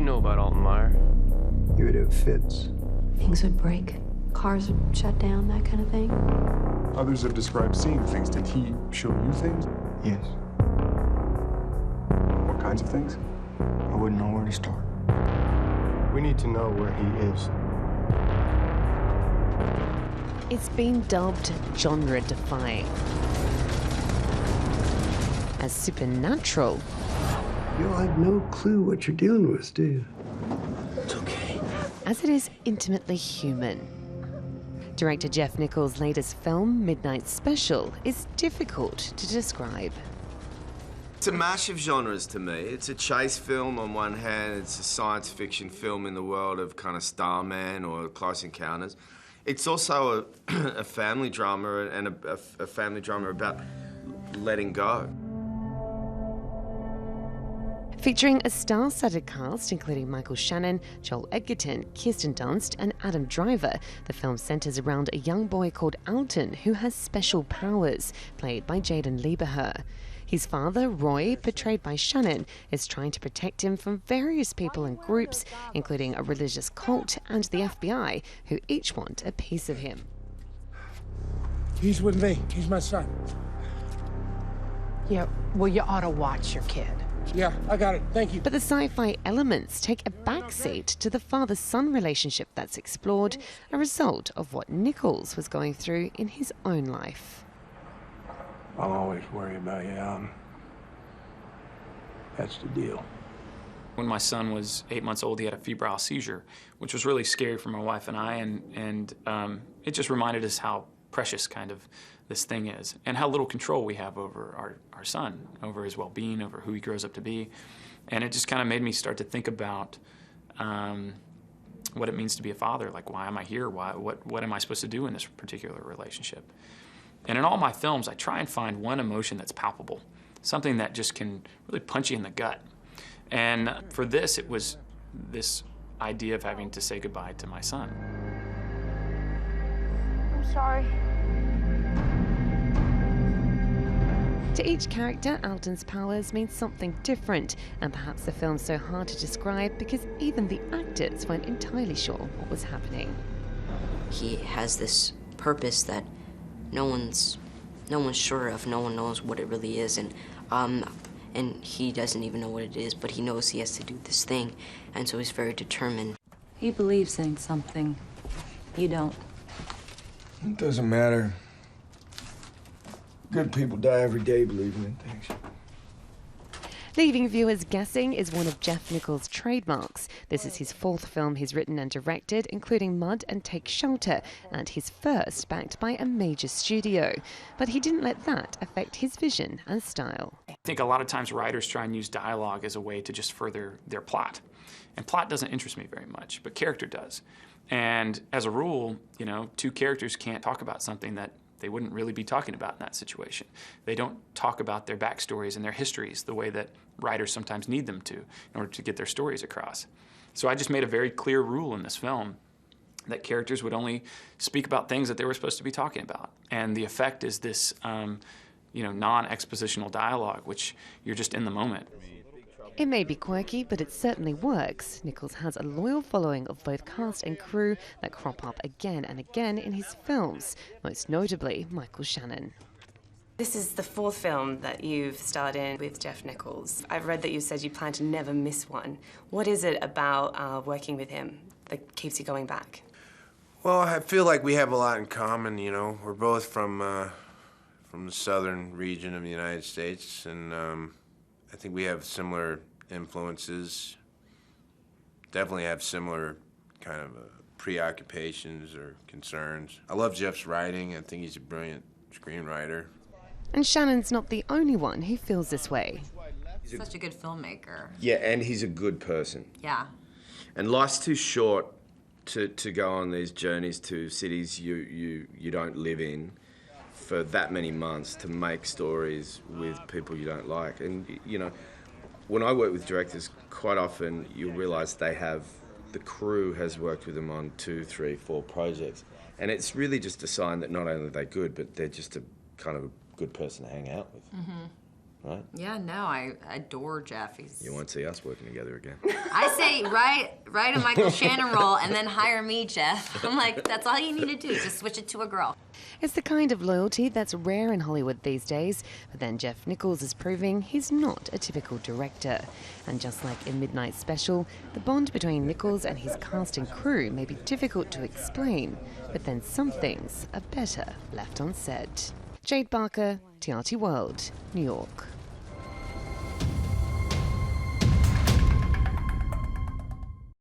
know about Alton Meyer? He would have fits. Things would break. Cars would shut down, that kind of thing. Others have described seeing things. Did he show you things? Yes. What kinds of things? I wouldn't know where to start. We need to know where he is. It's been dubbed genre-defying. As supernatural. You'll have no clue what you're dealing with, do you? It's okay. As it is intimately human. Director Jeff Nichols' latest film, Midnight Special, is difficult to describe. It's a mash of genres to me. It's a chase film on one hand, it's a science fiction film in the world of kind of Starman or Close Encounters. It's also a family drama and a family drama about letting go. Featuring a star-studded cast including Michael Shannon, Joel Edgerton, Kirsten Dunst and Adam Driver, the film centres around a young boy called Alton who has special powers, played by Jaden Lieberher. His father, Roy, portrayed by Shannon, is trying to protect him from various people and groups, including a religious cult and the FBI, who each want a piece of him. He's with me. He's my son. Yeah, well, you ought to watch your kid. Yeah, I got it. Thank you. But the sci-fi elements take a backseat to the father-son relationship that's explored, a result of what Nichols was going through in his own life. I'll always worry about you, Alan. That's the deal. When my son was 8 months old, he had a febrile seizure, which was really scary for my wife and I, and it just reminded us how precious kind of this thing is, and how little control we have over our son, over his well-being, over who he grows up to be. And it just kind of made me start to think about what it means to be a father. Like, why am I here? What am I supposed to do in this particular relationship? And in all my films, I try and find one emotion that's palpable, something that just can really punch you in the gut. And for this, it was this idea of having to say goodbye to my son. I'm sorry. To each character, Alton's powers mean something different, and perhaps the film's so hard to describe because even the actors weren't entirely sure what was happening. He has this purpose that no one's sure of. No one knows what it really is, and he doesn't even know what it is, but he knows he has to do this thing, and so he's very determined. He believes in something. You don't. It doesn't matter. Good people die every day believing in things. Leaving viewers guessing is one of Jeff Nichols' trademarks. This is his fourth film he's written and directed, including Mud and Take Shelter, and his first backed by a major studio. But he didn't let that affect his vision and style. I think a lot of times writers try and use dialogue as a way to just further their plot. And plot doesn't interest me very much, but character does. And as a rule, you know, two characters can't talk about something that they wouldn't really be talking about in that situation. They don't talk about their backstories and their histories the way that writers sometimes need them to in order to get their stories across. So I just made a very clear rule in this film that characters would only speak about things that they were supposed to be talking about. And the effect is this non-expositional dialogue, which you're just in the moment. It may be quirky, but it certainly works. Nichols has a loyal following of both cast and crew that crop up again and again in his films, most notably Michael Shannon. This is the fourth film that you've starred in with Jeff Nichols. I've read that you said you plan to never miss one. What is it about working with him that keeps you going back? Well, I feel like we have a lot in common, you know. We're both from the southern region of the United States, and I think we have similar influences, definitely have similar kind of preoccupations or concerns. I love Jeff's writing. I think he's a brilliant screenwriter. And Shannon's not the only one who feels this way. He's such a good filmmaker. Yeah, and he's a good person. Yeah. And life's too short to go on these journeys to cities you don't live in for that many months to make stories with people you don't like. And, you know, when I work with directors, quite often you'll realise the crew has worked with them on 2, 3, 4 projects. And it's really just a sign that not only are they good, but they're just a kind of a good person to hang out with. Mm-hmm. right? Yeah, no, I adore Jeff. You won't see us working together again. I say write a Michael Shannon role and then hire me, Jeff. I'm like, that's all you need to do, just switch it to a girl. It's the kind of loyalty that's rare in Hollywood these days, but then Jeff Nichols is proving he's not a typical director. And just like in Midnight Special, the bond between Nichols and his cast and crew may be difficult to explain, but then some things are better left unsaid. Jade Barker, TRT World, New York.